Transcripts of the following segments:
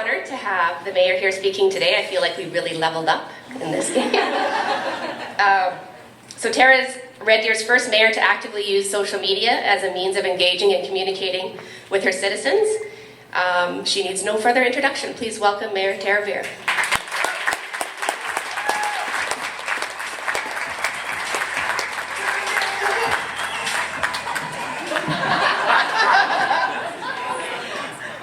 honored to have the mayor here speaking today. I feel like we really leveled up in this game. So Tara's Red Deer's first mayor to actively use social media as a means of engaging and communicating with her citizens. She needs no further introduction. Please welcome Mayor Tara Veer.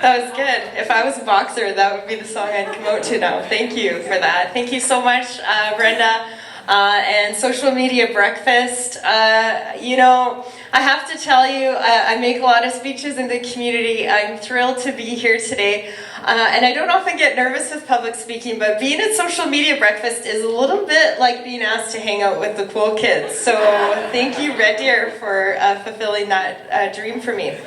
That was good. If I was a boxer, that would be the song I'd come out to now. Thank you for that. Thank you so much, Brenda, and Social Media Breakfast. You know, I have to tell you, I make a lot of speeches in the community. I'm thrilled to be here today. And I don't often get nervous with public speaking, but being at Social Media Breakfast is a little bit like being asked to hang out with the cool kids. So thank you, Red Deer, for fulfilling that dream for me.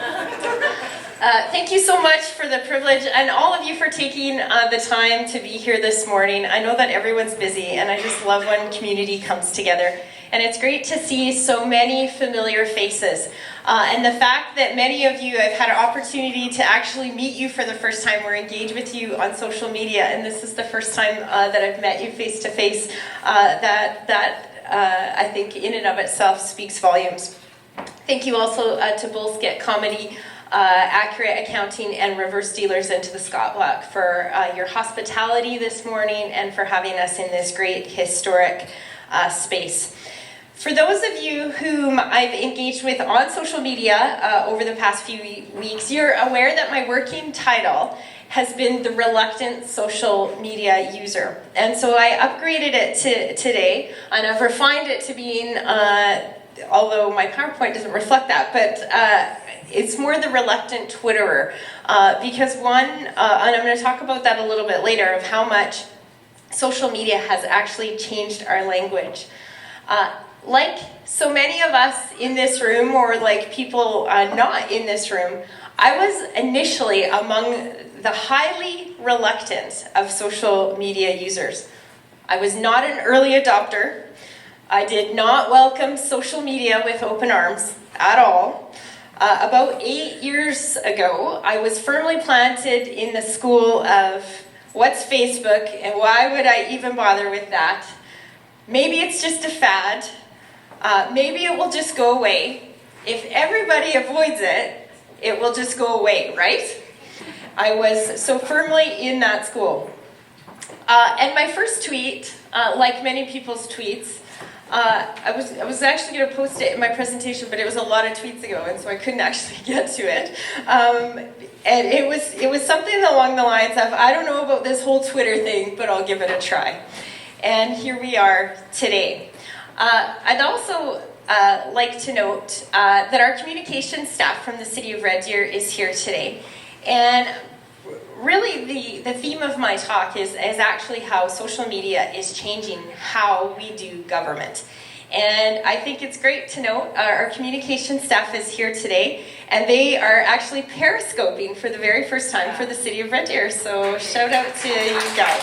Thank you so much for the privilege, and all of you for taking the time to be here this morning. I know that everyone's busy, and I just love when community comes together. And it's great to see so many familiar faces. And the fact that many of you, I've had an opportunity to actually meet you for the first time or engage with you on social media, and this is the first time that I've met you face to face, I think in and of itself speaks volumes. Thank you also to both Get Comedy, Accurate Accounting, and Reverse Dealers into the Scott Block for your hospitality this morning and for having us in this great historic space. For those of you whom I've engaged with on social media over the past few weeks, you're aware that my working title has been the reluctant social media user. And so I upgraded it today, and I've refined it to being, although my PowerPoint doesn't reflect that, but it's more the reluctant Twitterer, because one, and I'm going to talk about that a little bit later, of how much social media has actually changed our language. Like so many of us in this room, or like people not in this room, I was initially among the highly reluctant of social media users. I was not an early adopter. I did not welcome social media with open arms at all. About 8 years ago, I was firmly planted in the school of what's Facebook and why would I even bother with that? Maybe it's just a fad. Maybe it will just go away. If everybody avoids it, it will just go away, right? I was so firmly in that school. And my first tweet, like many people's tweets, I was actually going to post it in my presentation, but it was a lot of tweets ago, and so I couldn't actually get to it. And it was something along the lines of, I don't know about this whole Twitter thing, but I'll give it a try. And here we are today. I'd also like to note that our communications staff from the City of Red Deer is here today. And really the theme of my talk is actually how social media is changing how we do government. And I think it's great to note our communications staff is here today, and they are actually periscoping for the very first time for the City of Red Deer. So shout out to you guys.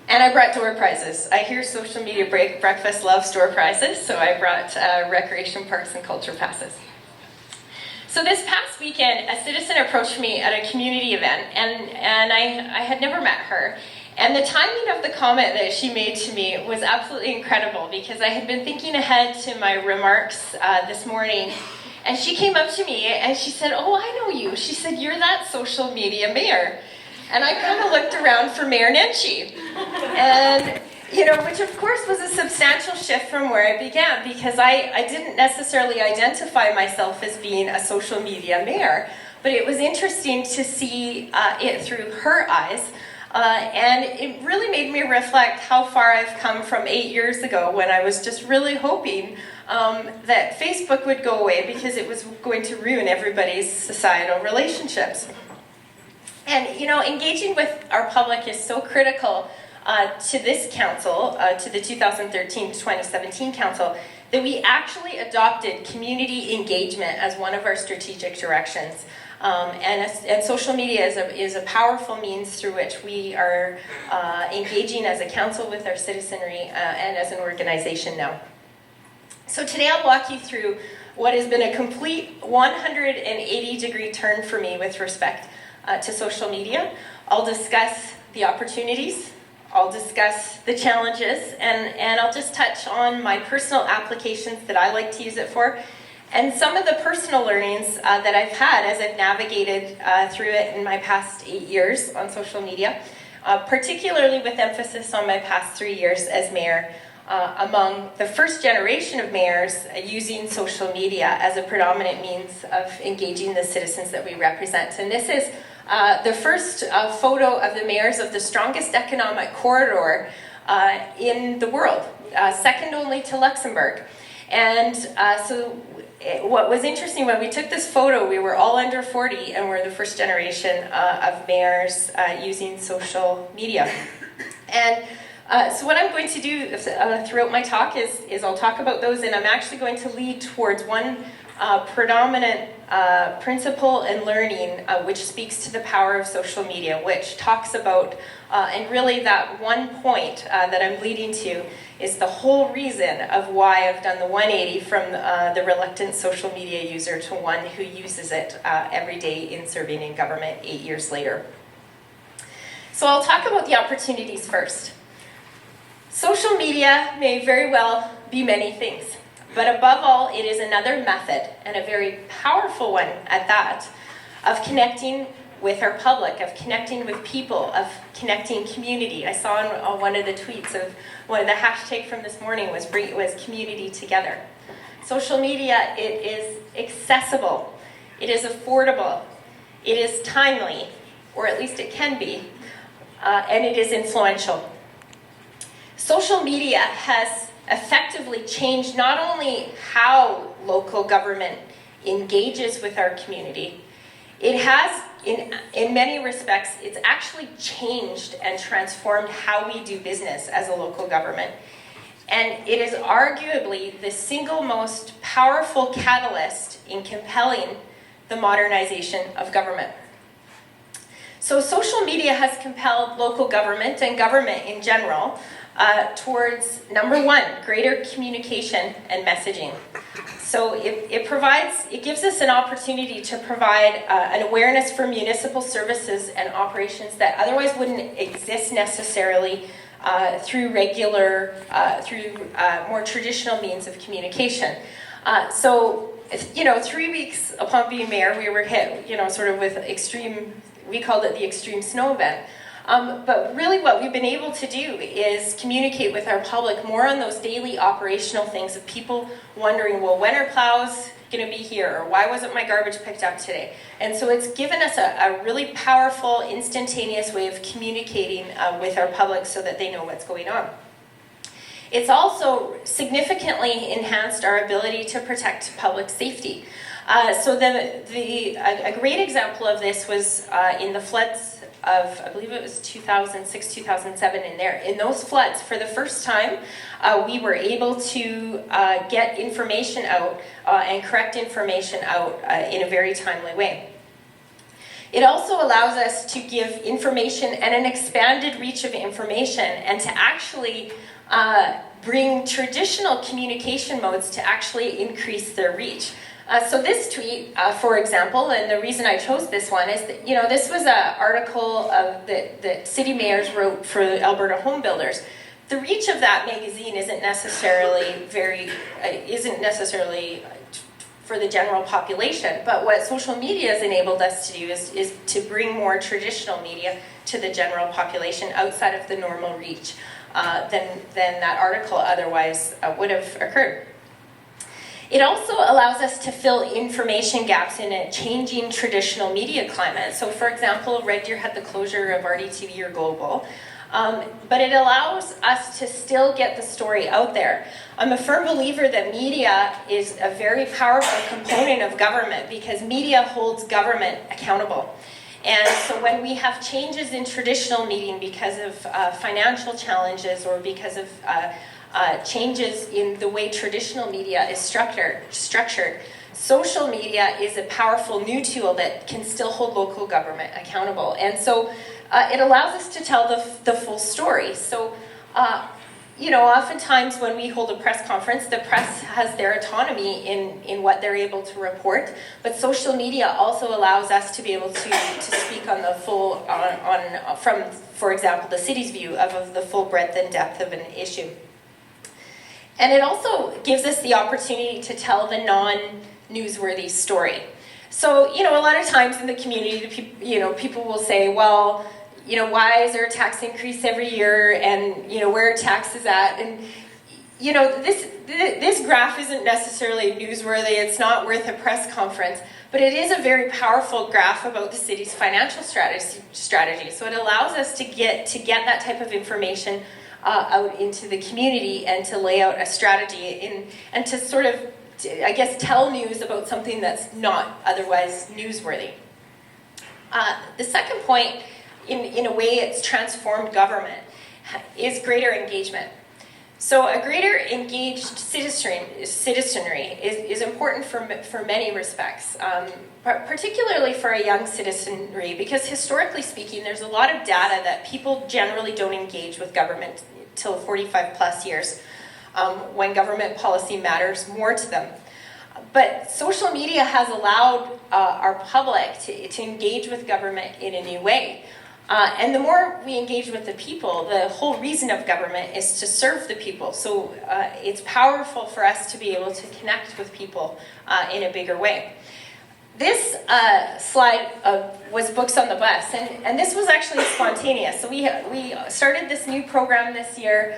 And I brought door prizes. I hear Social Media Breakfast loves door prizes, so I brought recreation parks and culture passes. So this past weekend, a citizen approached me at a community event, and I had never met her. And the timing of the comment that she made to me was absolutely incredible, because I had been thinking ahead to my remarks this morning, and she came up to me and she said, "Oh, I know you." She said, "You're that social media mayor." And I kind of looked around for Mayor Nenshi. And, you know, which of course was a substantial shift from where I began, because I didn't necessarily identify myself as being a social media mayor, but it was interesting to see it through her eyes. And it really made me reflect how far I've come from 8 years ago, when I was just really hoping that Facebook would go away because it was going to ruin everybody's societal relationships. And, you know, engaging with our public is so critical to this council, to the 2013-2017 council, that we actually adopted community engagement as one of our strategic directions. And social media is a powerful means through which we are engaging as a council with our citizenry and as an organization now. So today I'll walk you through what has been a complete 180-degree turn for me with respect to social media. I'll discuss the opportunities, I'll discuss the challenges, and I'll just touch on my personal applications that I like to use it for, and some of the personal learnings that I've had as I've navigated through it in my past 8 years on social media, particularly with emphasis on my past 3 years as mayor, among the first generation of mayors using social media as a predominant means of engaging the citizens that we represent. And this is the first photo of the mayors of the strongest economic corridor in the world, second only to Luxembourg. And what was interesting, when we took this photo, we were all under 40 and we're the first generation of mayors using social media. And so what I'm going to do throughout my talk is I'll talk about those, and I'm actually going to lead towards one predominant principle and learning which speaks to the power of social media, which talks about, and really that one point that I'm leading to is the whole reason of why I've done the 180 from the reluctant social media user to one who uses it every day in serving in government 8 years later. So I'll talk about the opportunities first. Social media may very well be many things, but above all, it is another method, and a very powerful one at that, of connecting with our public, of connecting with people, of connecting community. I saw on one of the tweets of one of the hashtag from this morning was community together. Social media, it is accessible, it is affordable, it is timely, or at least it can be, and it is influential. Social media has effectively changed not only how local government engages with our community, it has, in many respects, it's actually changed and transformed how we do business as a local government. And it is arguably the single most powerful catalyst in compelling the modernization of government. So social media has compelled local government and government in general towards, number one, greater communication and messaging. So it gives us an opportunity to provide an awareness for municipal services and operations that otherwise wouldn't exist necessarily through more traditional means of communication. So 3 weeks upon being mayor, we were hit, sort of with extreme, we called it the extreme snow event. But really what we've been able to do is communicate with our public more on those daily operational things of people wondering, well, when are plows going to be here? Or why wasn't my garbage picked up today? And so it's given us a really powerful, instantaneous way of communicating with our public so that they know what's going on. It's also significantly enhanced our ability to protect public safety. So a great example of this was in the floods of, I believe it was 2006, 2007 in those floods. For the first time, we were able to get information out and correct information out in a very timely way. It also allows us to give information and an expanded reach of information, and to actually bring traditional communication modes to actually increase their reach. So this tweet, for example, and the reason I chose this one is that, this was an article that city mayors wrote for Alberta Home Builders. The reach of that magazine isn't necessarily for the general population, but what social media has enabled us to do is to bring more traditional media to the general population outside of the normal reach than that article otherwise would have occurred. It also allows us to fill information gaps in a changing traditional media climate. So for example, Red Deer had the closure of RDTV or Global, but it allows us to still get the story out there. I'm a firm believer that media is a very powerful component of government because media holds government accountable. And so when we have changes in traditional media because of financial challenges or because of changes in the way traditional media is structured, social media is a powerful new tool that can still hold local government accountable. And so it allows us to tell the full story. So oftentimes when we hold a press conference, the press has their autonomy in what they're able to report, but social media also allows us to be able to speak on the full, from, for example, the city's view of the full breadth and depth of an issue. And it also gives us the opportunity to tell the non-newsworthy story. So, a lot of times in the community, people will say, well, why is there a tax increase every year, and, where are taxes at? And, this graph isn't necessarily newsworthy, it's not worth a press conference, but it is a very powerful graph about the city's financial strategy. So it allows us to get that type of information out into the community and to lay out a strategy and to sort of, I guess, tell news about something that's not otherwise newsworthy. The second point, in a way it's transformed government, is greater engagement. So a greater engaged citizenry is important for many respects, particularly for a young citizenry, because historically speaking, there's a lot of data that people generally don't engage with government till 45 plus years, when government policy matters more to them. But social media has allowed our public to engage with government in a new way. And the more we engage with the people, the whole reason of government is to serve the people. So it's powerful for us to be able to connect with people in a bigger way. This slide was Books on the Bus, and this was actually spontaneous. So we started this new program this year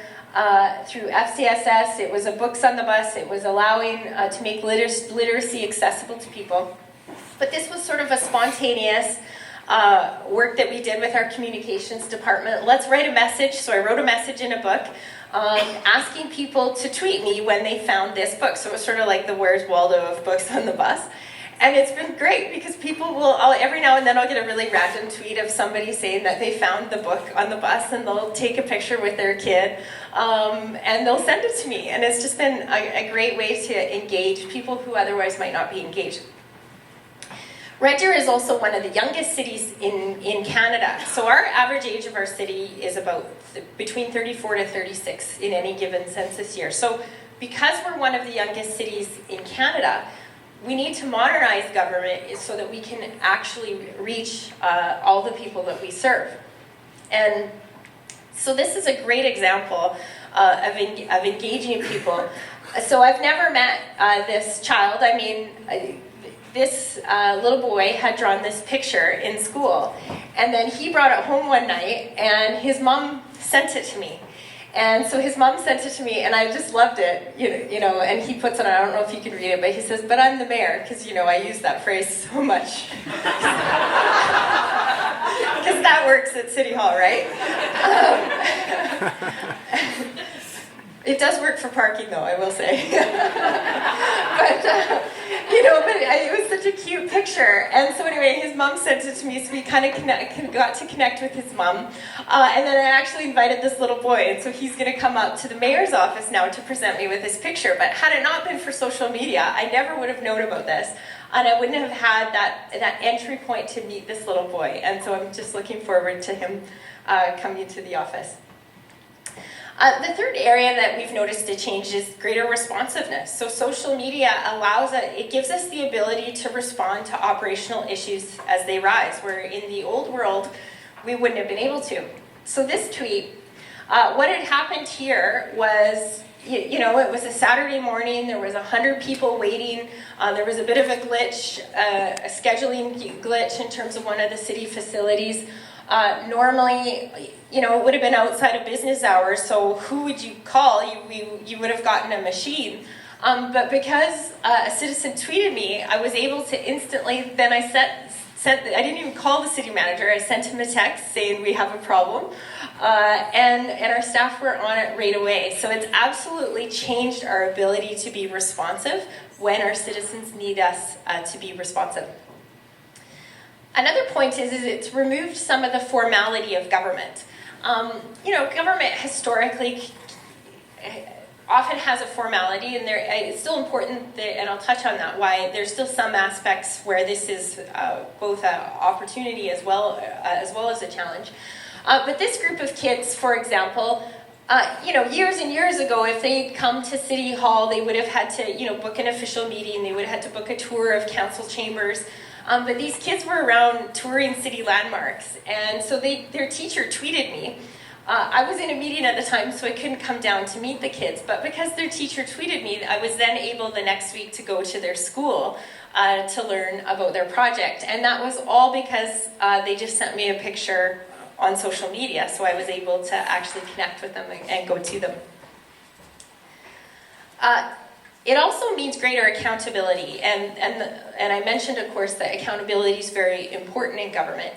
through FCSS. It was a Books on the Bus. It was allowing to make literacy accessible to people. But this was sort of a spontaneous work that we did with our communications department. Let's write a message. So I wrote a message in a book asking people to tweet me when they found this book. So it was sort of like the Where's Waldo of Books on the Bus. And it's been great because people will, every now and then I'll get a really random tweet of somebody saying that they found the book on the bus, and they'll take a picture with their kid and they'll send it to me. And it's just been a great way to engage people who otherwise might not be engaged. Red Deer is also one of the youngest cities in Canada. So our average age of our city is about between 34 to 36 in any given census year. So because we're one of the youngest cities in Canada, we need to modernize government so that we can actually reach all the people that we serve. And so this is a great example of engaging people. So I've never met this child. I mean, this little boy had drawn this picture in school, and then he brought it home one night, and his mom sent it to me. And so his mom sent it to me, and I just loved it, and he puts it on, I don't know if you can read it, but he says, "But I'm the mayor," because, I use that phrase so much. Because that works at City Hall, right? It does work for parking, though, I will say. but it was such a cute picture. And so anyway, his mom sent it to me, so we kind of got to connect with his mom. And then I actually invited this little boy, and so he's going to come up to the mayor's office now to present me with his picture. But had it not been for social media, I never would have known about this. And I wouldn't have had that entry point to meet this little boy. And so I'm just looking forward to him coming to the office. The third area that we've noticed a change is greater responsiveness. So social media it gives us the ability to respond to operational issues as they rise, where in the old world, we wouldn't have been able to. So this tweet, what had happened here was, it was a Saturday morning, there was 100 people waiting, there was a bit of a glitch, a scheduling glitch in terms of one of the city facilities. Normally, it would have been outside of business hours, so who would you call? You would have gotten a machine. But because a citizen tweeted me, I was able to instantly, then I I didn't even call the city manager, I sent him a text saying we have a problem, and our staff were on it right away. So it's absolutely changed our ability to be responsive when our citizens need us to be responsive. Another point is it's removed some of the formality of government. Government historically often has a formality, and it's still important, and I'll touch on that, why there's still some aspects where this is both an opportunity as well as a challenge. But this group of kids, for example, Years and years ago, if they'd come to City Hall, they would have had to, book an official meeting. They would have had to book a tour of council chambers. But these kids were around touring city landmarks, and so their teacher tweeted me. I was in a meeting at the time, so I couldn't come down to meet the kids, but because their teacher tweeted me, I was then able the next week to go to their school to learn about their project. And that was all because they just sent me a picture on social media, so I was able to actually connect with them and go to them. It also means greater accountability, and I mentioned, of course, that accountability is very important in government.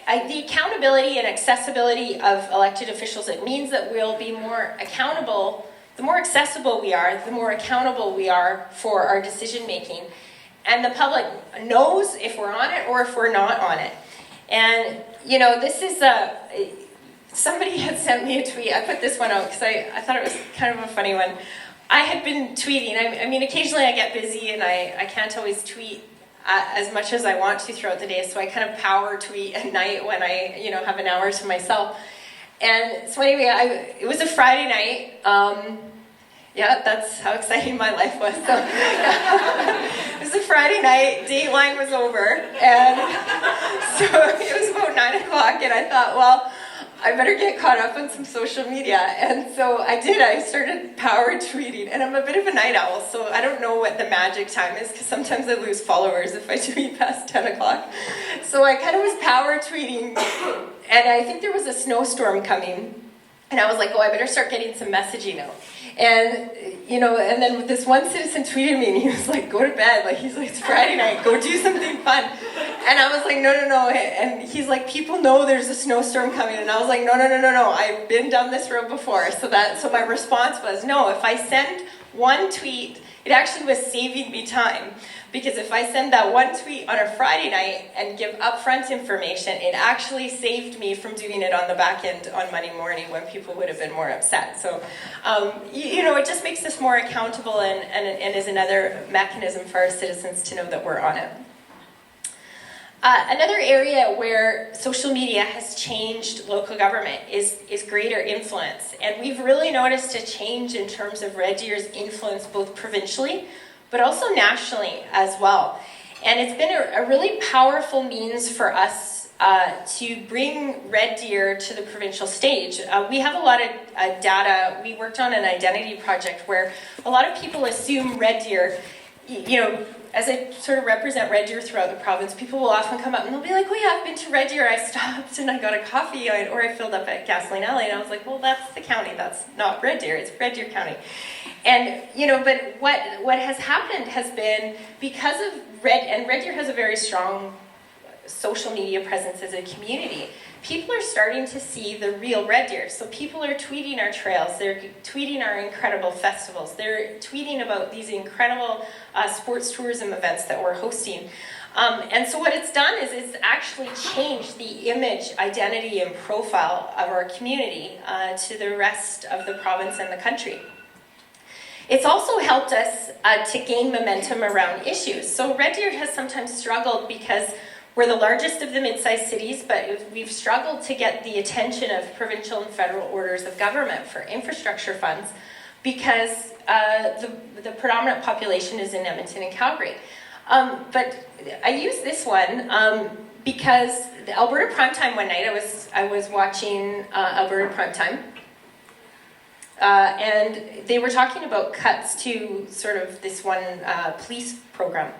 The accountability and accessibility of elected officials, it means that we'll be more accountable. The more accessible we are, the more accountable we are for our decision making. And the public knows if we're on it or if we're not on it. And, this is somebody had sent me a tweet. I put this one out because I thought it was kind of a funny one. I had been tweeting. I mean, occasionally I get busy and I can't always tweet as much as I want to throughout the day, so I kind of power tweet at night when I, have an hour to myself. And so anyway, it was a Friday night. Yeah, that's how exciting my life was. So, it was a Friday night, Dateline was over, and so it was about 9 o'clock, and I thought, well, I better get caught up on some social media. And so I did. I started power tweeting, and I'm a bit of a night owl, so I don't know what the magic time is, because sometimes I lose followers if I tweet past 10 o'clock. So I kind of was power tweeting, and I think there was a snowstorm coming, and I was like, oh, I better start getting some messaging out. And, and then this one citizen tweeted me, and he was like, go to bed. Like, he's like, it's Friday night, go do something fun. And I was like, no. And he's like, people know there's a snowstorm coming. And I was like, no. I've been down this road before. So my response was, no, if I send one tweet, it actually was saving me time. Because if I send that one tweet on a Friday night and give upfront information, it actually saved me from doing it on the back end on Monday morning when people would have been more upset. So, it just makes us more accountable and is another mechanism for our citizens to know that we're on it. Another area where social media has changed local government is greater influence. And we've really noticed a change in terms of Red Deer's influence both provincially, but also nationally as well. And it's been a really powerful means for us to bring Red Deer to the provincial stage. We have a lot of data. We worked on an identity project where a lot of people assume Red Deer, as I sort of represent Red Deer throughout the province, people will often come up and they'll be like, oh yeah, I've been to Red Deer, I stopped and I got a coffee, or I filled up at Gasoline Alley, and I was like, well, that's the county, that's not Red Deer, it's Red Deer County. And, but what has happened has been, because of Red Deer has a very strong social media presence as a community, people are starting to see the real Red Deer. So people are tweeting our trails, they're tweeting our incredible festivals, they're tweeting about these incredible sports tourism events that we're hosting. And so what it's done is it's actually changed the image, identity, and profile of our community to the rest of the province and the country. It's also helped us to gain momentum around issues. So Red Deer has sometimes struggled because we're the largest of the mid-sized cities, but we've struggled to get the attention of provincial and federal orders of government for infrastructure funds because the predominant population is in Edmonton and Calgary. But I use this one because the Alberta Primetime one night, I was watching Alberta Primetime, and they were talking about cuts to sort of this one police program,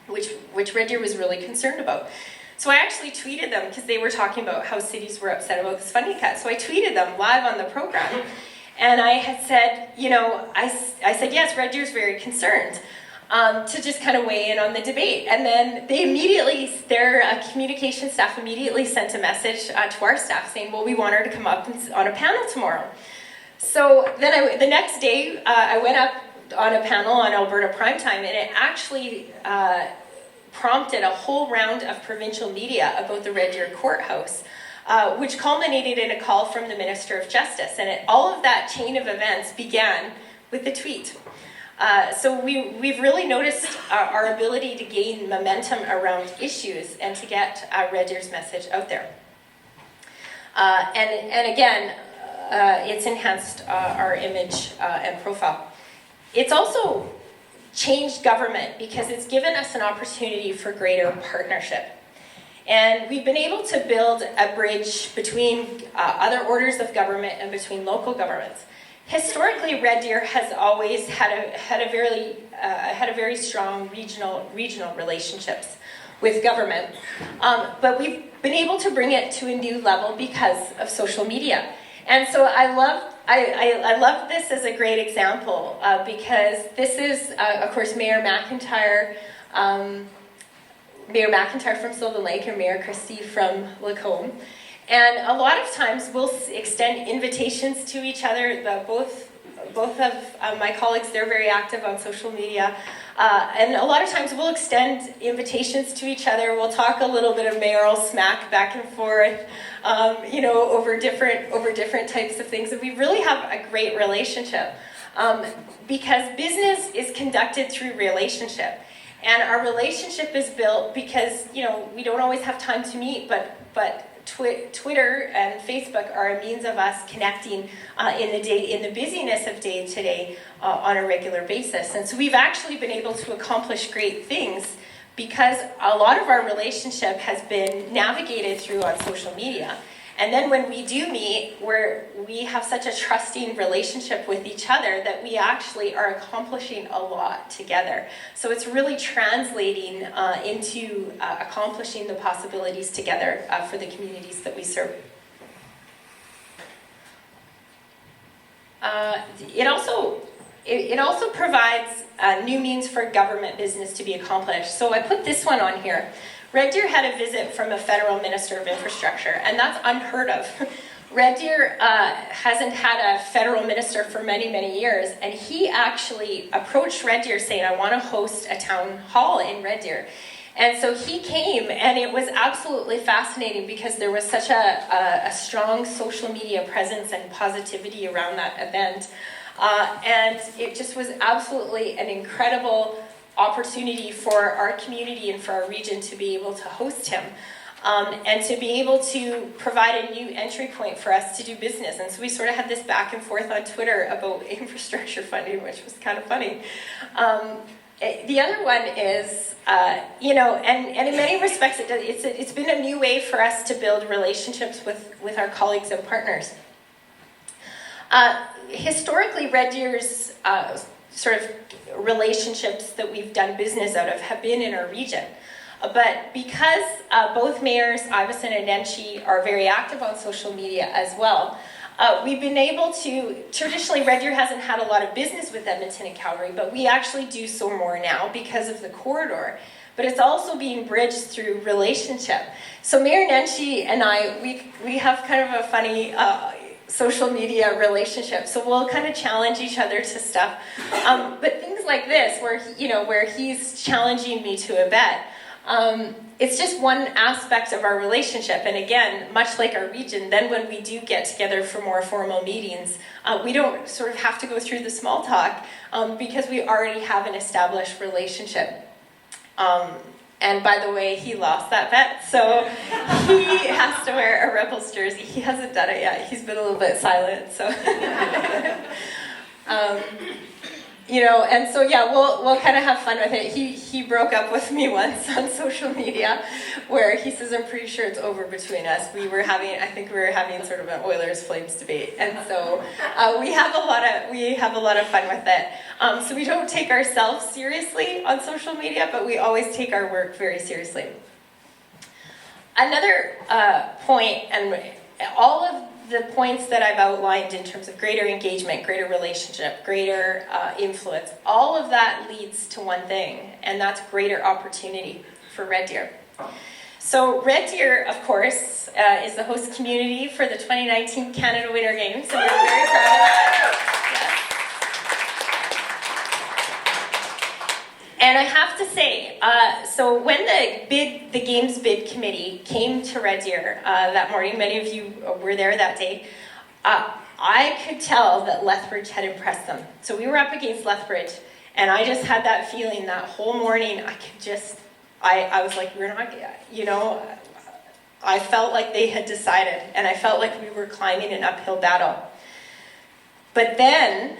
which Red Deer was really concerned about. So I actually tweeted them because they were talking about how cities were upset about this funding cut. So I tweeted them live on the program, and I had said, I said, yes, Red Deer's very concerned, to just kind of weigh in on the debate. And then they immediately, their communication staff immediately sent a message to our staff saying, well, we want her to come up on a panel tomorrow. So then the next day, I went up on a panel on Alberta Primetime, and it actually prompted a whole round of provincial media about the Red Deer Courthouse, which culminated in a call from the Minister of Justice. And all of that chain of events began with the tweet. So we've really noticed our ability to gain momentum around issues and to get Red Deer's message out there. And again, it's enhanced our image and profile. It's also changed government because it's given us an opportunity for greater partnership. And we've been able to build a bridge between other orders of government and between local governments. Historically, Red Deer has always had a very strong regional relationships with government, but we've been able to bring it to a new level because of social media. And so I love this as a great example because this is, of course, Mayor McIntyre from Sylvan Lake and Mayor Christie from Lacombe. And a lot of times we'll extend invitations to each other. Both of my colleagues, they're very active on social media. And a lot of times we'll extend invitations to each other. We'll talk a little bit of mayoral smack back and forth, over different types of things. And we really have a great relationship because business is conducted through relationship. And our relationship is built because, we don't always have time to meet, but Twitter and Facebook are a means of us connecting in the busyness of day to day on a regular basis. And so we've actually been able to accomplish great things because a lot of our relationship has been navigated through on social media. And then when we do meet, we have such a trusting relationship with each other that we actually are accomplishing a lot together. So it's really translating into accomplishing the possibilities together for the communities that we serve. It also provides new means for government business to be accomplished. So I put this one on here. Red Deer had a visit from a federal minister of infrastructure, and that's unheard of. Red Deer hasn't had a federal minister for many, many years, and he actually approached Red Deer saying, I want to host a town hall in Red Deer. And so he came, and it was absolutely fascinating because there was such a strong social media presence and positivity around that event. And it just was absolutely an incredible opportunity for our community and for our region to be able to host him and to be able to provide a new entry point for us to do business. And so we sort of had this back and forth on Twitter about infrastructure funding, which was kind of funny. The other one is, and in many respects, it's been a new way for us to build relationships with our colleagues and partners. Historically, Red Deer's sort of relationships that we've done business out of have been in our region. But because both mayors, Iveson and Nenshi, are very active on social media as well, we've been able to, traditionally Red Deer hasn't had a lot of business with Edmonton and Calgary, but we actually do so more now because of the corridor. But it's also being bridged through relationship. So Mayor Nenshi and I, we have kind of a funny social media relationship. So we'll kind of challenge each other to stuff. But things like this, where he's challenging me to a bet, it's just one aspect of our relationship. And again, much like our region, then when we do get together for more formal meetings, we don't sort of have to go through the small talk because we already have an established relationship. And by the way, he lost that bet, so he has to wear a Rebels jersey. He hasn't done it yet. He's been a little bit silent, so. And so yeah, we'll kind of have fun with it. He broke up with me once on social media, where he says, "I'm pretty sure it's over between us." I think we were having sort of an Oilers Flames debate, and so we have a lot of fun with it. So we don't take ourselves seriously on social media, but we always take our work very seriously. Another point, and all of the points that I've outlined in terms of greater engagement, greater relationship, greater influence, all of that leads to one thing, and that's greater opportunity for Red Deer. So Red Deer, of course, is the host community for the 2019 Canada Winter Games, so we're very proud of that. And I have to say, so when the Games Bid Committee came to Red Deer that morning, many of you were there that day, I could tell that Lethbridge had impressed them. So we were up against Lethbridge, and I just had that feeling that whole morning. I was like, we're not, I felt like they had decided, and I felt like we were climbing an uphill battle. But then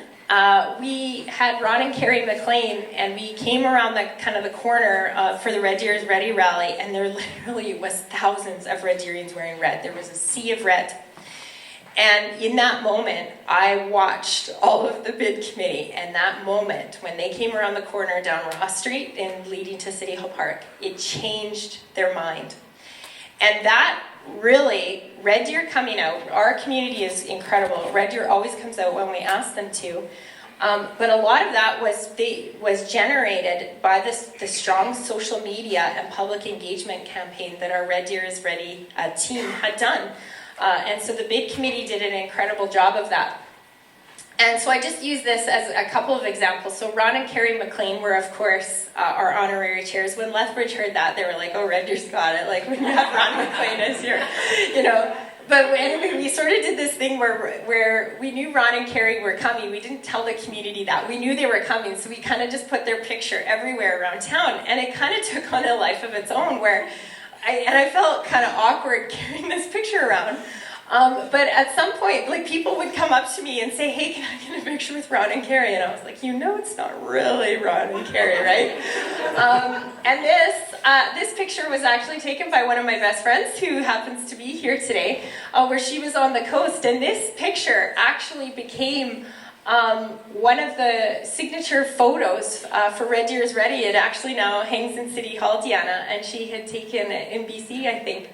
we had Ron and Carrie McLean, and we came around the kind of the corner for the Red Deer is Ready rally, and there literally was thousands of Red Deerians wearing red. There was a sea of red. And in that moment, I watched all of the bid committee, and that moment, when they came around the corner down Ross Street and leading to City Hall Park, it changed their mind. And that really, Red Deer coming out, our community is incredible. Red Deer always comes out when we ask them to. But a lot of that was generated by the strong social media and public engagement campaign that our Red Deer is Ready team had done. And so the bid committee did an incredible job of that. And so I just use this as a couple of examples. So Ron and Carrie McLean were, of course, our honorary chairs. When Lethbridge heard that, they were like, oh, Red Deer's got it. Like, when you have Ron McLean as your, you know. But anyway, we sort of did this thing where we knew Ron and Carrie were coming. We didn't tell the community that. We knew they were coming, so we kind of just put their picture everywhere around town. And it kind of took on a life of its own where I felt kind of awkward carrying this picture around. But at some point, like, people would come up to me and say, hey, can I get a picture with Ron and Carrie? And I was like, you know, it's not really Ron and Carrie, right? And this picture was actually taken by one of my best friends who happens to be here today, where she was on the coast. And this picture actually became one of the signature photos for Red Deer is Ready. It actually now hangs in City Hall, Deanna, and she had taken it in BC, I think.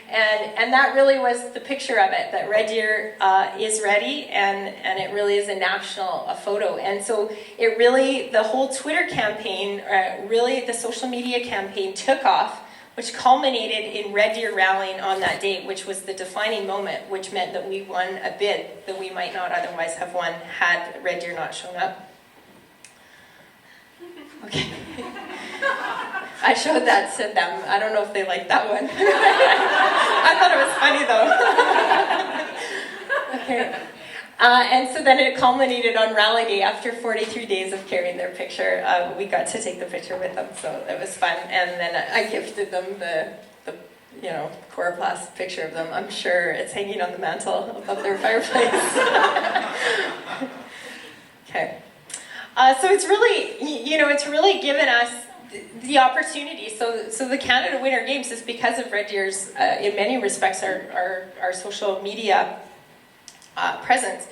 And that really was the picture of it, that Red Deer is ready, and it really is a national photo. And so it really, the whole Twitter campaign, really the social media campaign took off, which culminated in Red Deer rallying on that date, which was the defining moment, which meant that we won a bid that we might not otherwise have won had Red Deer not shown up. Okay. I showed that to them. I don't know if they liked that one. I thought it was funny though. Okay. And so then it culminated on Rally Day. After 43 days of carrying their picture, we got to take the picture with them, so it was fun. And then I gifted them the coroplast picture of them. I'm sure it's hanging on the mantle above their fireplace. Okay. So it's really, it's really given us the opportunity. So the Canada Winter Games is because of Red Deer's, in many respects, our social media presence.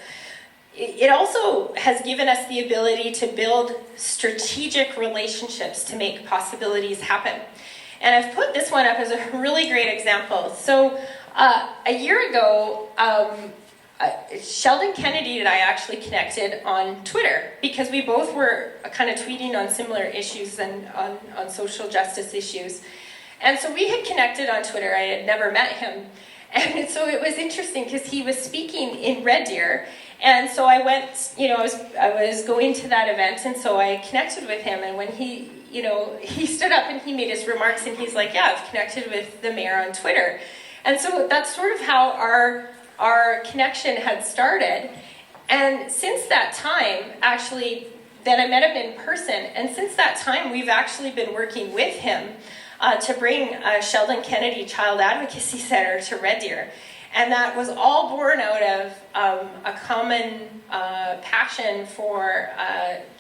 It also has given us the ability to build strategic relationships to make possibilities happen. And I've put this one up as a really great example. So a year ago, Sheldon Kennedy and I actually connected on Twitter because we both were kind of tweeting on similar issues and on social justice issues. And so we had connected on Twitter. I had never met him. And so it was interesting because he was speaking in Red Deer. And so I went, I was going to that event, and so I connected with him. And when he stood up and he made his remarks, and he's like, yeah, I've connected with the mayor on Twitter. And so that's sort of how our connection had started. And since that time, actually, then I met him in person. And since that time, we've actually been working with him to bring Sheldon Kennedy Child Advocacy Center to Red Deer. And that was all born out of a common passion for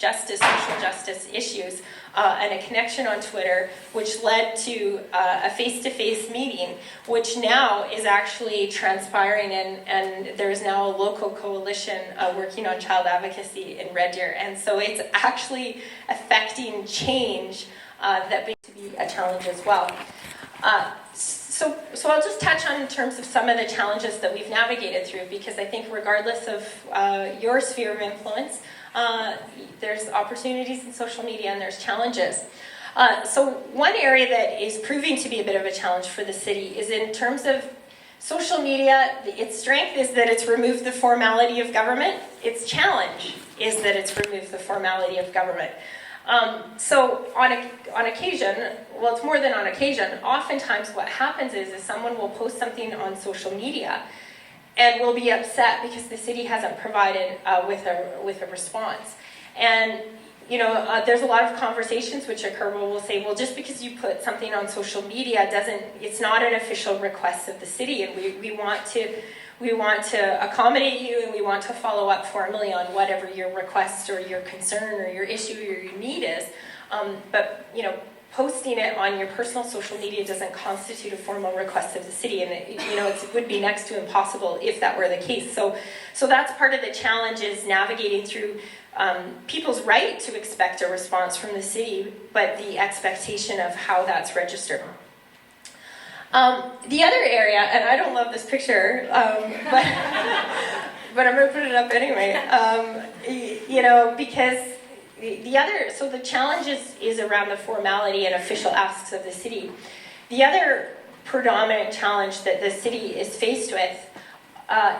social justice issues and a connection on Twitter, which led to a face-to-face meeting, which now is actually transpiring, and there is now a local coalition working on child advocacy in Red Deer. And so it's actually affecting change that may be a challenge as well. So I'll just touch on in terms of some of the challenges that we've navigated through, because I think regardless of your sphere of influence, there's opportunities in social media and there's challenges. So one area that is proving to be a bit of a challenge for the city is in terms of social media. Its strength is that it's removed the formality of government. Its challenge is that it's removed the formality of government. So on occasion, well, it's more than on occasion, oftentimes what happens is someone will post something on social media and will be upset because the city hasn't provided with a response. And there's a lot of conversations which occur where we'll say, well, just because you put something on social media it's not an official request of the city, and we want We want to accommodate you, and we want to follow up formally on whatever your request or your concern or your issue or your need is. But posting it on your personal social media doesn't constitute a formal request of the city, and it would be next to impossible if that were the case. So that's part of the challenge, is navigating through people's right to expect a response from the city, but the expectation of how that's registered. The other area, and I don't love this picture, but I'm going to put it up anyway, because so the challenge is around the formality and official asks of the city. The other predominant challenge that the city is faced with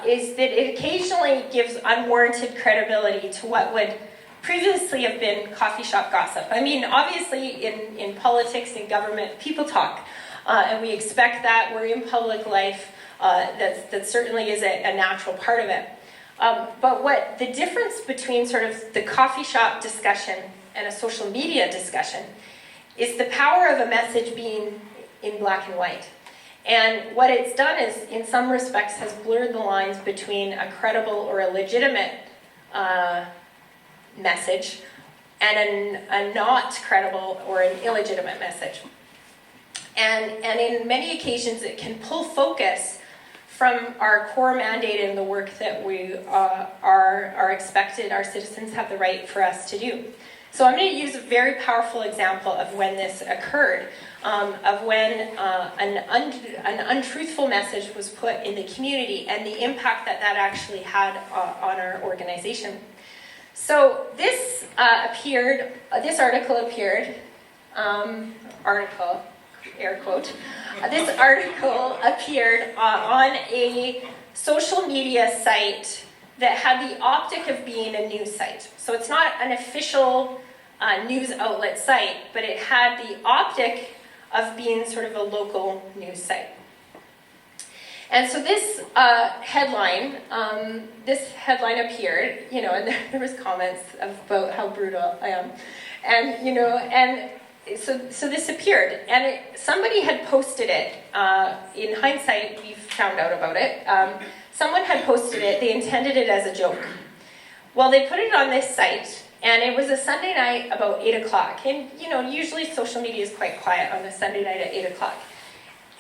is that it occasionally gives unwarranted credibility to what would previously have been coffee shop gossip. I mean, obviously in politics and government, people talk. And we expect that. We're in public life. That certainly is a natural part of it. But what the difference between sort of the coffee shop discussion and a social media discussion is the power of a message being in black and white. And what it's done is, in some respects, has blurred the lines between a credible or a legitimate message and a not credible or an illegitimate message. And in many occasions, it can pull focus from our core mandate and the work that we are expected, our citizens have the right for us to do. So I'm going to use a very powerful example of when this occurred, of when an untruthful message was put in the community and the impact that actually had on our organization. So this article appeared, air quote. This article appeared on a social media site that had the optic of being a news site. So it's not an official news outlet site, but it had the optic of being sort of a local news site. And so this headline appeared, and there was comments about how brutal I am, and so this appeared, and somebody had posted it. In hindsight, we've found out about it. Someone had posted it. They intended it as a joke. Well, they put it on this site, and it was a Sunday night about 8 o'clock. And usually social media is quite quiet on a Sunday night at 8 o'clock.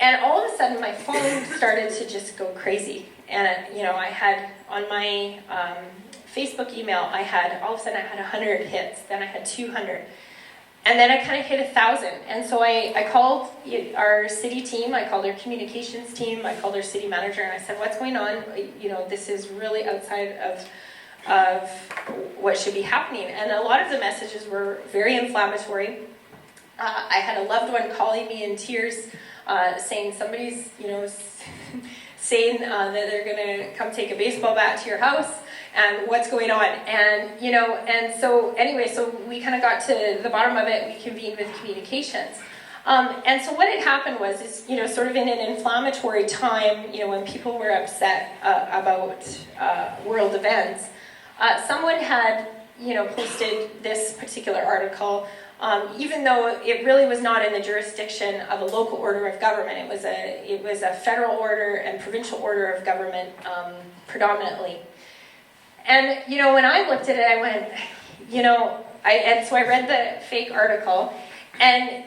And all of a sudden, my phone started to just go crazy. And I had on my Facebook email, all of a sudden I had 100 hits. Then I had 200. And then I kind of hit 1,000. And so I called our city team, I called our communications team, I called our city manager, and I said, what's going on? This is really outside of what should be happening. And a lot of the messages were very inflammatory. I had a loved one calling me in tears, saying somebody's, saying that they're going to come take a baseball bat to your house. And what's going on? And and so anyway, so we kind of got to the bottom of it. We convened with communications, and so what had happened was, sort of in an inflammatory time, when people were upset about world events, someone had posted this particular article, even though it really was not in the jurisdiction of a local order of government. It was a federal order and provincial order of government predominantly. And, when I looked at it, I went, so I read the fake article, and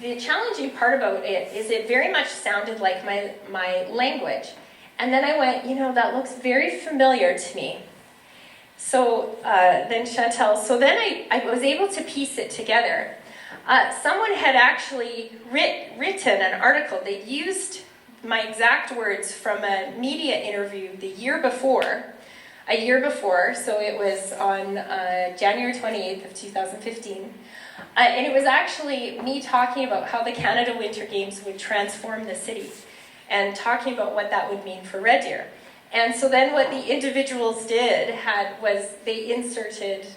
the challenging part about it is it very much sounded like my language. And then I went, that looks very familiar to me. So then Chantel, I was able to piece it together. Someone had actually written an article that used my exact words from a media interview a year before, so it was on January 28th of 2015. And it was actually me talking about how the Canada Winter Games would transform the city and talking about what that would mean for Red Deer. And so then what the individuals did was they inserted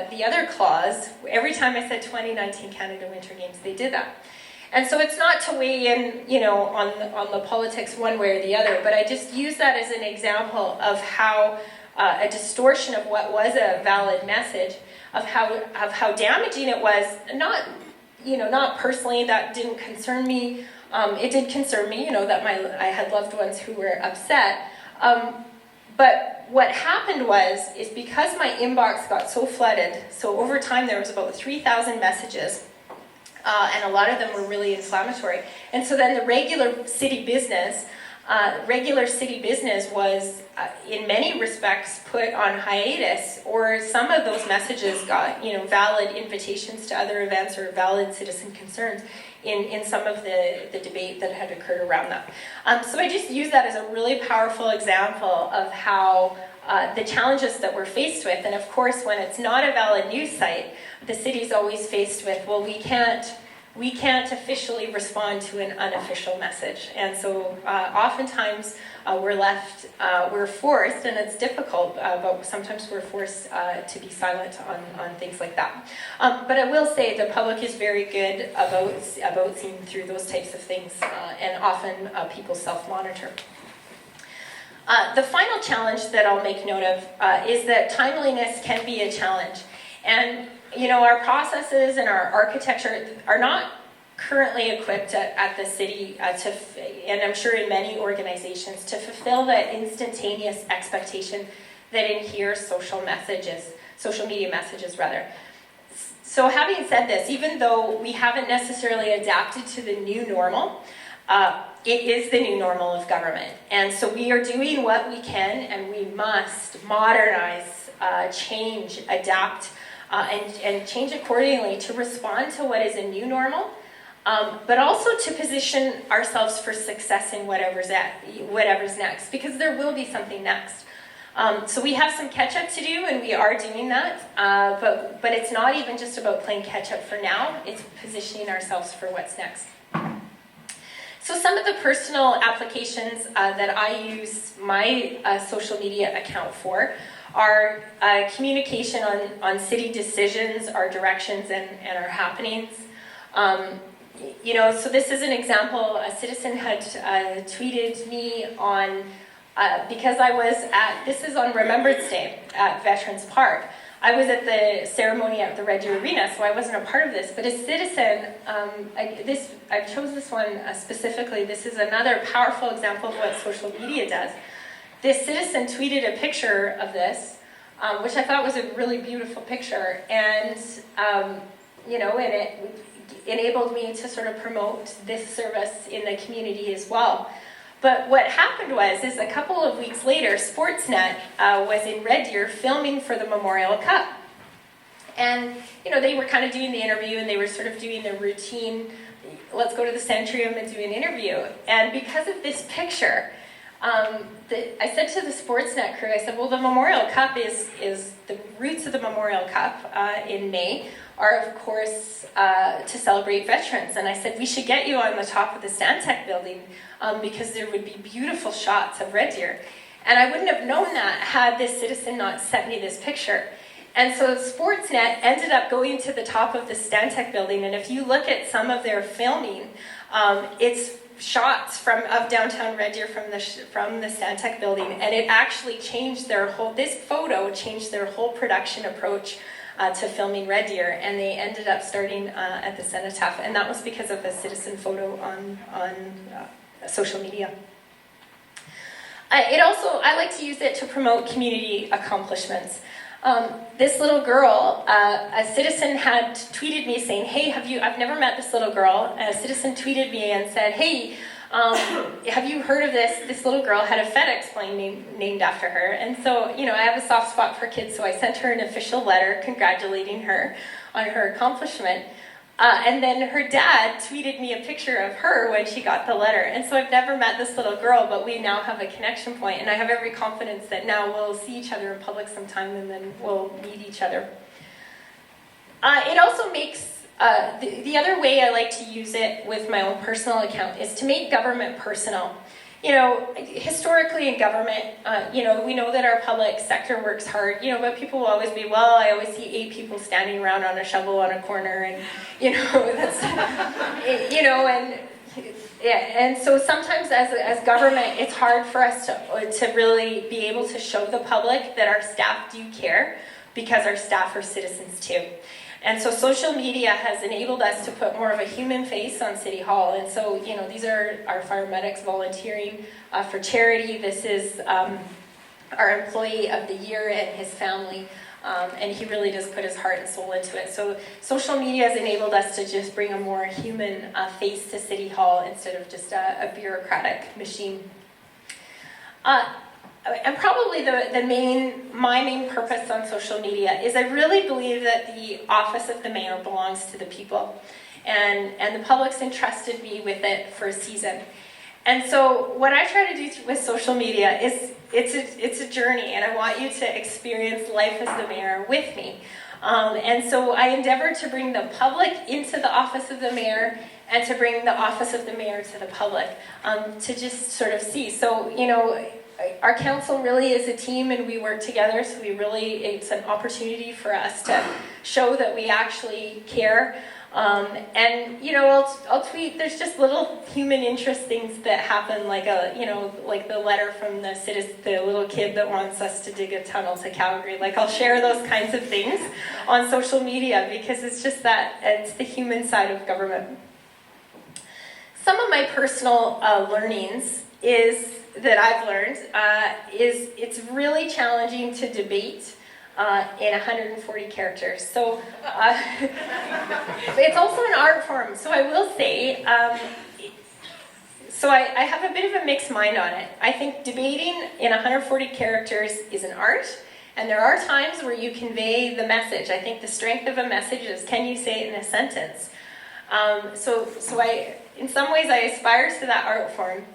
the other clause. Every time I said 2019 Canada Winter Games, they did that. And so it's not to weigh in, on the politics one way or the other, but I just use that as an example of how a distortion of what was a valid message, of how damaging it was. Not personally, that didn't concern me. It did concern me, that I had loved ones who were upset. But what happened is because my inbox got so flooded, so over time there was about 3,000 messages, and a lot of them were really inflammatory. And so then the regular city business was, in many respects, put on hiatus, or some of those messages got, valid invitations to other events or valid citizen concerns in some of the debate that had occurred around that. So I just use that as a really powerful example of how the challenges that we're faced with, and of course when it's not a valid news site, the city's always faced with, well, we can't officially respond to an unofficial message. And so oftentimes we're forced, and it's difficult, but sometimes we're forced to be silent on things like that. But I will say the public is very good about seeing through those types of things, and often people self-monitor. The final challenge that I'll make note of is that timeliness can be a challenge. And our processes and our architecture are not currently equipped at the city and I'm sure in many organizations, to fulfill that instantaneous expectation that adheres social media messages rather. So having said this, even though we haven't necessarily adapted to the new normal, it is the new normal of government. And so we are doing what we can, and we must modernize, change, adapt, and change accordingly to respond to what is a new normal, but also to position ourselves for success in whatever's next, because there will be something next. So we have some catch-up to do, and we are doing that, but it's not even just about playing catch-up for now, it's positioning ourselves for what's next. So some of the personal applications that I use my social media account for are communication on city decisions, our directions, and our happenings. So this is an example. A citizen had tweeted me on, because I was this is on Remembrance Day at Veterans Park. I was at the ceremony at the Red Deer Arena, so I wasn't a part of this, but a citizen, I chose this one specifically. This is another powerful example of what social media does. This citizen tweeted a picture of this, which I thought was a really beautiful picture, and and it enabled me to sort of promote this service in the community as well. But what happened is a couple of weeks later, Sportsnet was in Red Deer filming for the Memorial Cup. And, they were kind of doing the interview, and they were sort of doing their routine, let's go to the Centrium and do an interview. And because of this picture, I said to the Sportsnet crew, I said, well, the Memorial Cup is the roots of the Memorial Cup in May are, of course, to celebrate veterans. And I said, we should get you on the top of the Stantec building because there would be beautiful shots of Red Deer. And I wouldn't have known that had this citizen not sent me this picture. And so Sportsnet ended up going to the top of the Stantec building, and if you look at some of their filming, it's shots of downtown Red Deer from the Stantec building, and it actually changed this photo changed their whole production approach to filming Red Deer, and they ended up starting at the Cenotaph, and that was because of a citizen photo on social media. I like to use it to promote community accomplishments. This little girl, a citizen had tweeted me saying, hey, I've never met this little girl. And a citizen tweeted me and said, hey, have you heard of this? This little girl had a FedEx plane named after her. And so, I have a soft spot for kids, so I sent her an official letter congratulating her on her accomplishment. And then her dad tweeted me a picture of her when she got the letter. And so I've never met this little girl, but we now have a connection point, and I have every confidence that now we'll see each other in public sometime, and then we'll meet each other. It also makes, the other way I like to use it with my own personal account is to make government personal. Historically in government, we know that our public sector works hard, but people will always be, well, I always see 8 people standing around on a shovel on a corner, and, that's, and so sometimes as government, it's hard for us to really be able to show the public that our staff do care, because our staff are citizens too. And so social media has enabled us to put more of a human face on City Hall. And so, these are our fire medics volunteering for charity. This is our employee of the year and his family. And he really does put his heart and soul into it. So social media has enabled us to just bring a more human face to City Hall instead of just a bureaucratic machine. And probably my main purpose on social media is I really believe that the office of the mayor belongs to the people. And the public's entrusted me with it for a season. And so what I try to do with social media is it's a journey, and I want you to experience life as the mayor with me. And so I endeavor to bring the public into the office of the mayor and to bring the office of the mayor to the public to just sort of see. So, our council really is a team, and we work together, so it's an opportunity for us to show that we actually care. I'll tweet, there's just little human interest things that happen, like like the letter from the little kid that wants us to dig a tunnel to Calgary. Like, I'll share those kinds of things on social media because it's just it's the human side of government. Some of my personal learnings that I've learned is it's really challenging to debate in 140 characters. So it's also an art form. So I will say, I have a bit of a mixed mind on it. I think debating in 140 characters is an art, and there are times where you convey the message. I think the strength of a message is, can you say it in a sentence? In some ways, I aspire to that art form.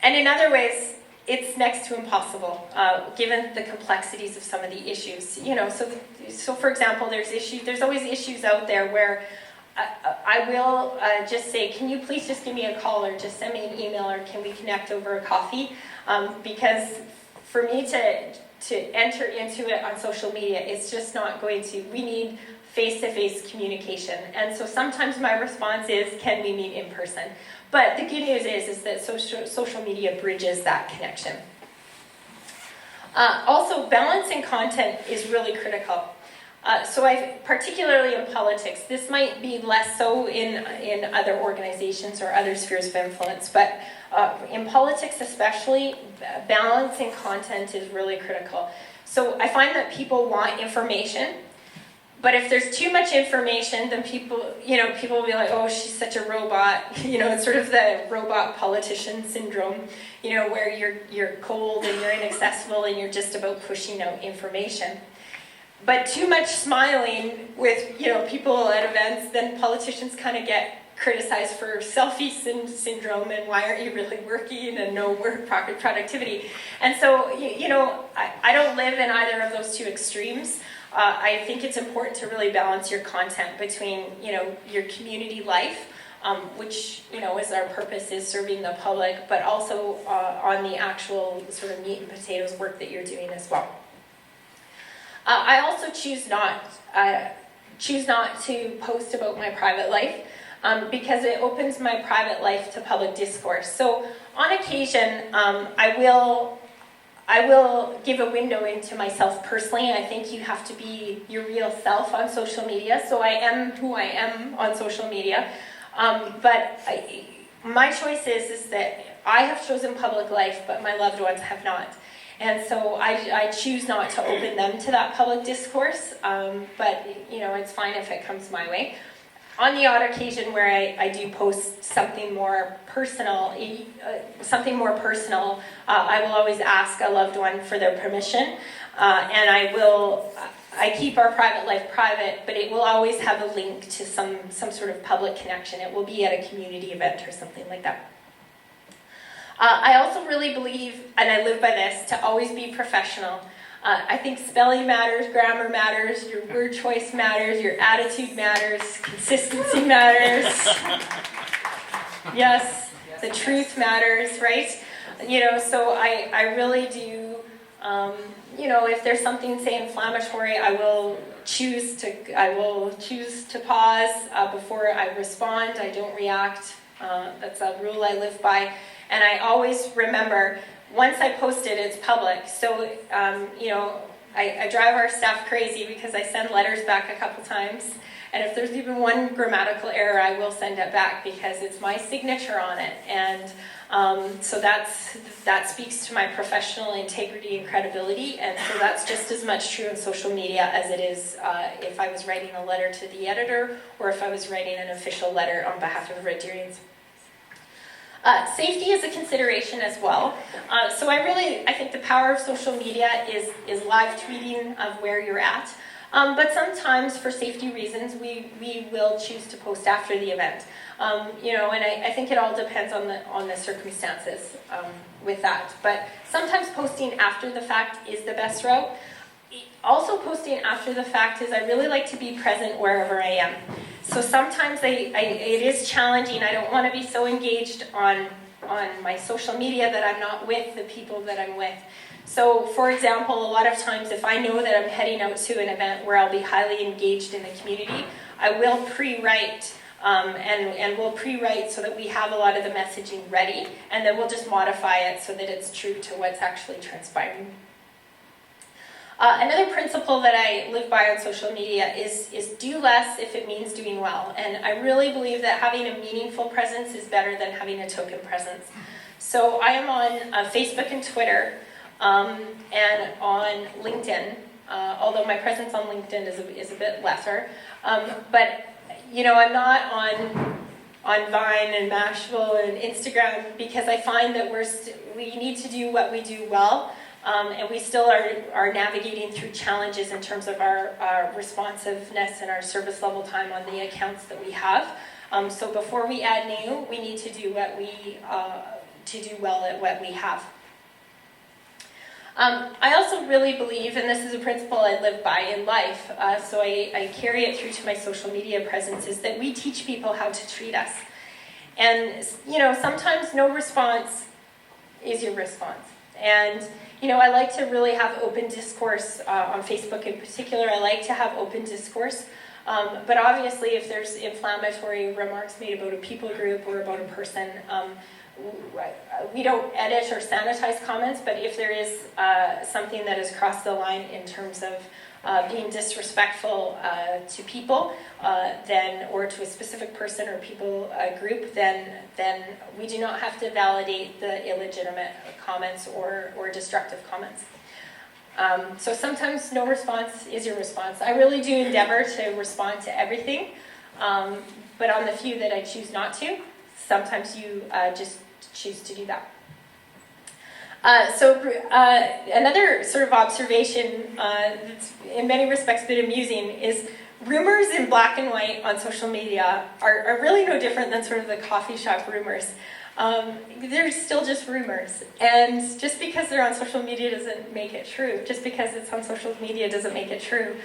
And in other ways, it's next to impossible, given the complexities of some of the issues. So for example, there's always issues out there where I will just say, can you please just give me a call or just send me an email, or can we connect over a coffee? Because for me to enter into it on social media, it's just not going to. We need face-to-face communication. And so sometimes my response is, can we meet in person? But the good news is that social media bridges that connection. Also, balancing content is really critical. Particularly in politics, this might be less so in other organizations or other spheres of influence, but in politics especially, balancing content is really critical. So I find that people want information, but if there's too much information, then people will be like, oh, she's such a robot. It's sort of the robot politician syndrome, where you're cold and you're inaccessible and you're just about pushing out information. But too much smiling with, people at events, then politicians kind of get criticized for selfie syndrome and why aren't you really working and no work productivity. And so, I don't live in either of those two extremes. I think it's important to really balance your content between, your community life, which, is our purpose, is serving the public, but also on the actual sort of meat and potatoes work that you're doing as well. I also choose not to post about my private life because it opens my private life to public discourse. So on occasion, I will give a window into myself personally. I think you have to be your real self on social media. So I am who I am on social media. But my choice is that I have chosen public life, but my loved ones have not. And so I choose not to open them to that public discourse. But, it's fine if it comes my way. On the odd occasion where I do post something more personal, I will always ask a loved one for their permission, and I keep our private life private, but it will always have a link to some sort of public connection. It will be at a community event or something like that. I also really believe, and I live by this, to always be professional. I think spelling matters, grammar matters, your word choice matters, your attitude matters, consistency matters. Yes, the truth matters, right? So I really do, if there's something, say, inflammatory, I will choose to pause before I respond. I don't react. That's a rule I live by. And I always remember, once I post it, it's public. So, I drive our staff crazy because I send letters back a couple times. And if there's even one grammatical error, I will send it back because it's my signature on it. And so that speaks to my professional integrity and credibility. And so that's just as much true in social media as it is if I was writing a letter to the editor or if I was writing an official letter on behalf of Red Deerians. Safety is a consideration as well. So I think the power of social media is live tweeting of where you're at. But sometimes, for safety reasons, we will choose to post after the event. And I think it all depends on the circumstances with that. But sometimes posting after the fact is the best route. Also, posting after the fact is I really like to be present wherever I am. So sometimes it is challenging. I don't want to be so engaged on my social media that I'm not with the people that I'm with. So, for example, a lot of times if I know that I'm heading out to an event where I'll be highly engaged in the community, I will pre-write, and we'll pre-write so that we have a lot of the messaging ready, and then we'll just modify it so that it's true to what's actually transpiring. Another principle that I live by on social media is do less if it means doing well. And I really believe that having a meaningful presence is better than having a token presence. So I am on Facebook and Twitter, and on LinkedIn, although my presence on LinkedIn is a bit lesser. But I'm not on Vine and Mashable and Instagram because I find that we need to do what we do well, and we still are navigating through challenges in terms of our responsiveness and our service level time on the accounts that we have. So before we add new, we need to do to do well at what we have. I also really believe, and this is a principle I live by in life, so I carry it through to my social media presence, is that we teach people how to treat us. And, sometimes no response is your response. And, I like to really have open discourse on Facebook in particular. I like to have open discourse. But obviously, if there's inflammatory remarks made about a people group or about a person, we don't edit or sanitize comments, but if there is something that has crossed the line in terms of being disrespectful to people, or to a specific person or people group, then we do not have to validate the illegitimate comments or destructive comments. So sometimes no response is your response. I really do endeavor to respond to everything, but on the few that I choose not to, sometimes you just choose to do that. Another sort of observation that's in many respects a bit amusing is rumors in black and white on social media are really no different than sort of the coffee shop rumors. They're still just rumors, and just because they're on social media doesn't make it true. Just because it's on social media doesn't make it true.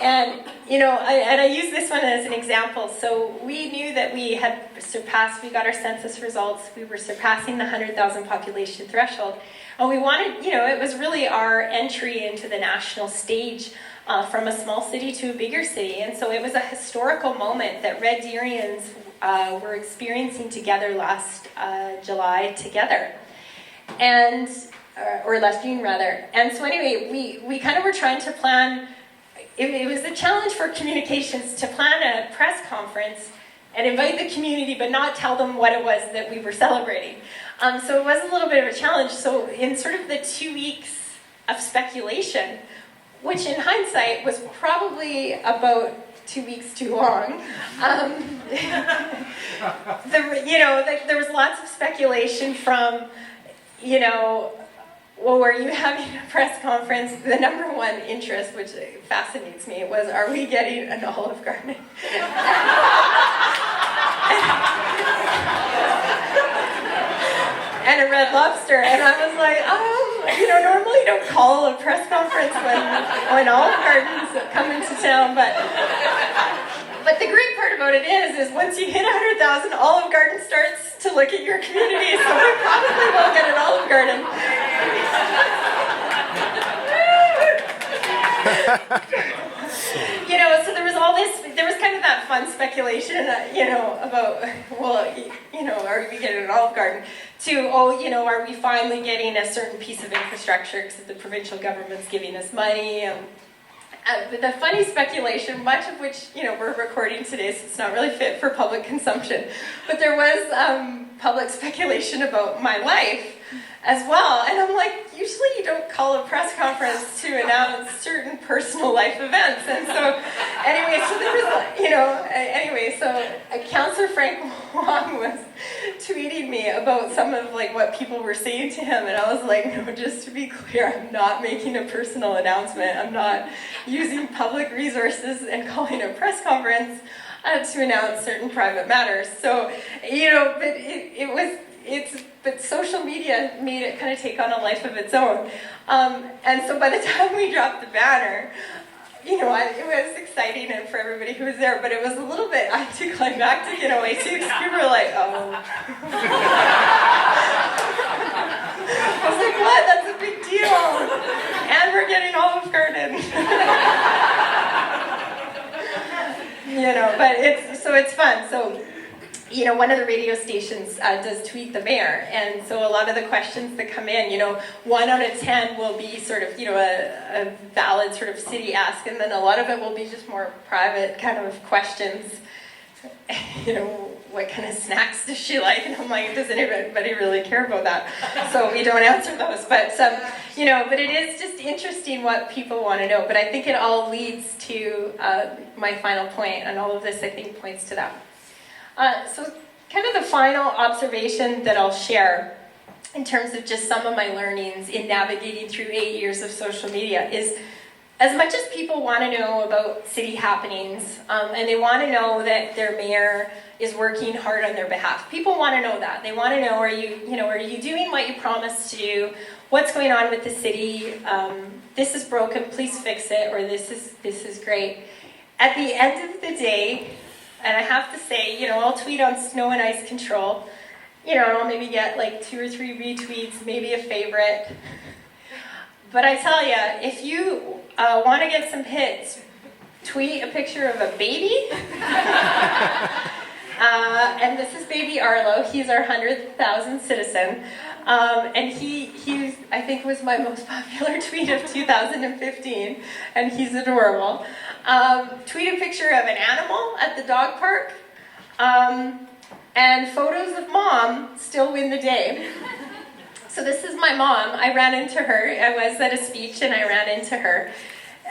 And I use this one as an example. So we knew that we got our census results, we were surpassing the 100,000 population threshold, and we wanted, it was really our entry into the national stage from a small city to a bigger city. And so it was a historical moment that Red Deerians were experiencing together last July together, or last June rather. And so anyway, we kind of were trying to plan. It was a challenge for communications to plan a press conference and invite the community, but not tell them what it was that we were celebrating. So it was a little bit of a challenge. So in sort of the 2 weeks of speculation, which in hindsight was probably about 2 weeks too long. There was lots of speculation from, well, were you having a press conference? The number one interest, which fascinates me, was, are we getting an Olive Garden? And a Red Lobster, and I was like, normally you don't call a press conference when Olive Garden's come into town, but the great part about it is once you hit 100,000, Olive Garden starts to look at your community, so we probably will get an Olive Garden. So there was kind of that fun speculation, about, well, are we getting an Olive Garden? To, are we finally getting a certain piece of infrastructure because the provincial government's giving us money? The funny speculation, much of which, we're recording today, so it's not really fit for public consumption. But there was public speculation about my life as well. And I'm like, usually you don't call a press conference to announce certain personal life events. And so, anyway, so there was, Councillor Frank Wong was tweeting me about some of what people were saying to him, and I was like, no, just to be clear, I'm not making a personal announcement. I'm not using public resources and calling a press conference to announce certain private matters. So, but social media made it kind of take on a life of its own. And so by the time we dropped the banner, it was exciting and for everybody who was there, but it was a little bit anticlimactic in a way too, because people were like, oh. I was like, what? That's a big deal. And we're getting Olive Garden. But it's fun. So, one of the radio stations does tweet the mayor, and so a lot of the questions that come in, 1 out of 10 will be sort of, a valid sort of city ask, and then a lot of it will be just more private kind of questions. What kind of snacks does she like? And I'm like, does anybody really care about that? So we don't answer those. But but it is just interesting what people want to know. But I think it all leads to my final point, and all of this I think points to that. So kind of the final observation that I'll share in terms of just some of my learnings in navigating through 8 years of social media is, as much as people want to know about city happenings, and they want to know that their mayor is working hard on their behalf, people want to know that. They want to know, are you doing what you promised to do? What's going on with the city? This is broken, please fix it, or this is great. At the end of the day, and I have to say, I'll tweet on snow and ice control, and I'll maybe get 2 or 3 retweets, maybe a favorite. But I tell you, if you want to get some hits, tweet a picture of a baby. And this is baby Arlo. He's our 100,000th citizen. And he I think was my most popular tweet of 2015, and he's adorable. Tweet a picture of an animal at the dog park, and photos of mom still win the day. So this is my mom. I ran into her. I was at a speech and I ran into her.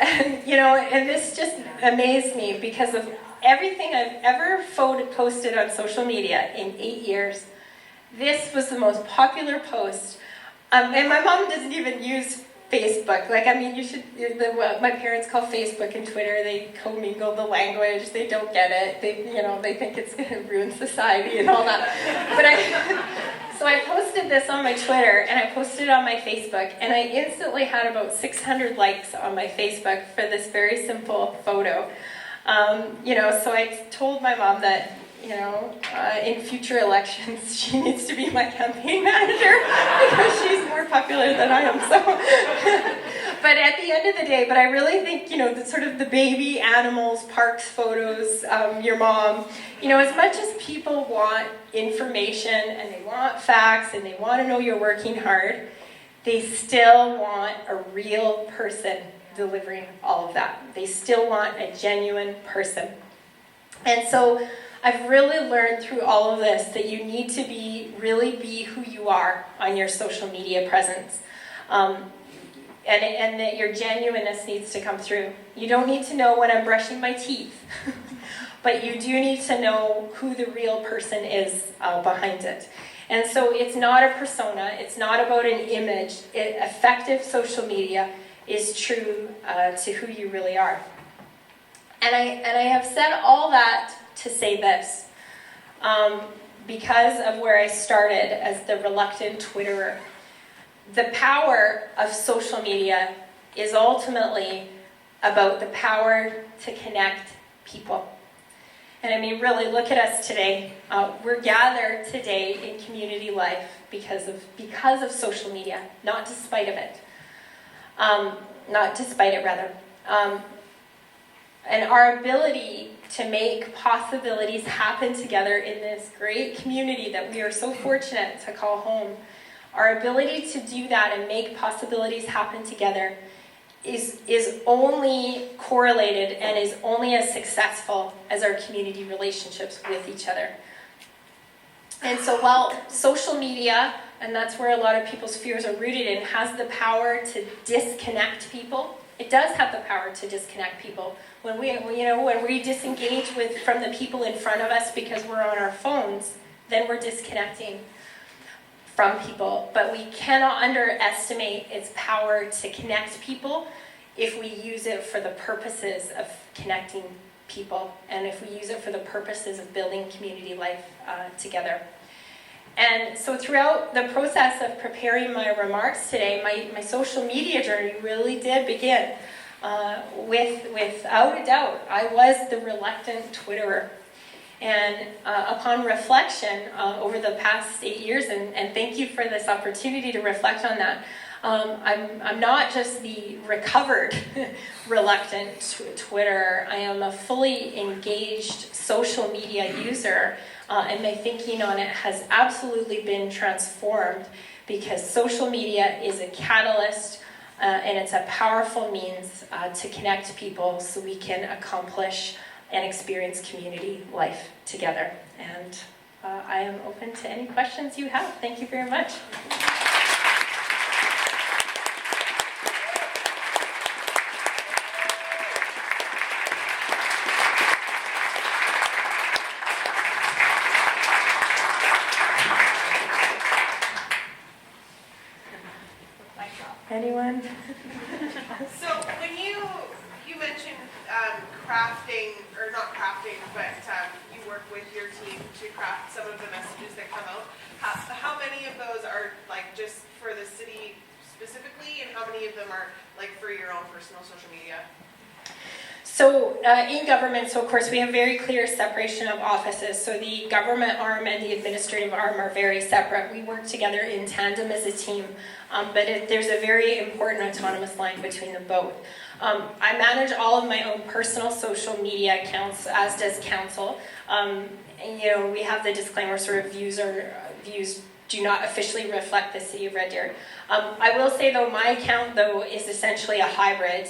And, and this just amazed me because of everything I've ever posted on social media in 8 years. This was the most popular post. And my mom doesn't even use Facebook. My parents call Facebook and Twitter, they commingle the language, they don't get it, they think it's going to ruin society and all that. So I posted this on my Twitter, and I posted it on my Facebook, and I instantly had about 600 likes on my Facebook for this very simple photo. So I told my mom that, in future elections, she needs to be my campaign manager because she's more popular than I am. So, but at the end of the day, I really think, the sort of the baby animals, parks photos, your mom, as much as people want information and they want facts and they want to know you're working hard, they still want a real person delivering all of that. They still want a genuine person. And so I've really learned through all of this that you need to really be who you are on your social media presence. And that your genuineness needs to come through. You don't need to know when I'm brushing my teeth, but you do need to know who the real person is behind it. And so it's not a persona, it's not about an image. Effective social media is true to who you really are. And I have said all that to say this, because of where I started as the reluctant Twitterer. The power of social media is ultimately about the power to connect people. And I mean, really, look at us today. We're gathered today in community life because of social media, not despite of it. Not despite it, rather. And our ability to make possibilities happen together in this great community that we are so fortunate to call home, our ability to do that and make possibilities happen together is only correlated and is only as successful as our community relationships with each other. And so while social media, and that's where a lot of people's fears are rooted in, has the power to disconnect people, it does have the power to disconnect people. When we disengage from the people in front of us because we're on our phones, then we're disconnecting from people. But we cannot underestimate its power to connect people if we use it for the purposes of connecting people, and if we use it for the purposes of building community life together. And so throughout the process of preparing my remarks today, my social media journey really did begin. Without a doubt, I was the reluctant Twitterer. And upon reflection over the past 8 years, and thank you for this opportunity to reflect on that, I'm not just the recovered reluctant Twitterer. I am a fully engaged social media user, and my thinking on it has absolutely been transformed because social media is a catalyst and it's a powerful means to connect people so we can accomplish and experience community life together. And I am open to any questions you have. Thank you very much. Anyone? So when you mentioned crafting, or not crafting, but you work with your team to craft some of the messages that come out, how many of those are like just for the city specifically, and how many of them are like for your own personal social media? So in government, so of course we have very clear separation of offices. So the government arm and the administrative arm are very separate. We work together in tandem as a team, but there's a very important autonomous line between them both. I manage all of my own personal social media accounts, as does council. And, we have the disclaimer sort of views do not officially reflect the City of Red Deer. I will say though, my account though is essentially a hybrid.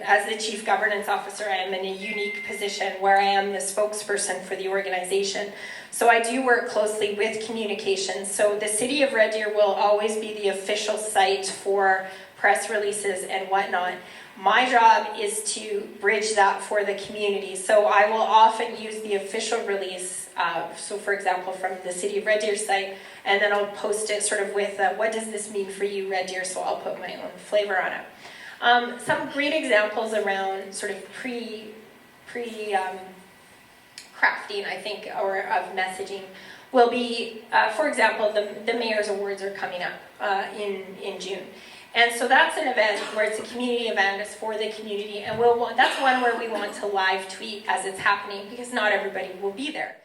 As the Chief Governance Officer, I am in a unique position where I am the spokesperson for the organization. So I do work closely with communications. So the City of Red Deer will always be the official site for press releases and whatnot. My job is to bridge that for the community. So I will often use the official release, so for example from the City of Red Deer site, and then I'll post it sort of with what does this mean for you, Red Deer, so I'll put my own flavor on it. Some great examples around sort of crafting, I think, or of messaging will be, for example, the Mayor's Awards are coming up in June. And so that's an event where it's a community event, it's for the community, and that's one where we want to live tweet as it's happening because not everybody will be there.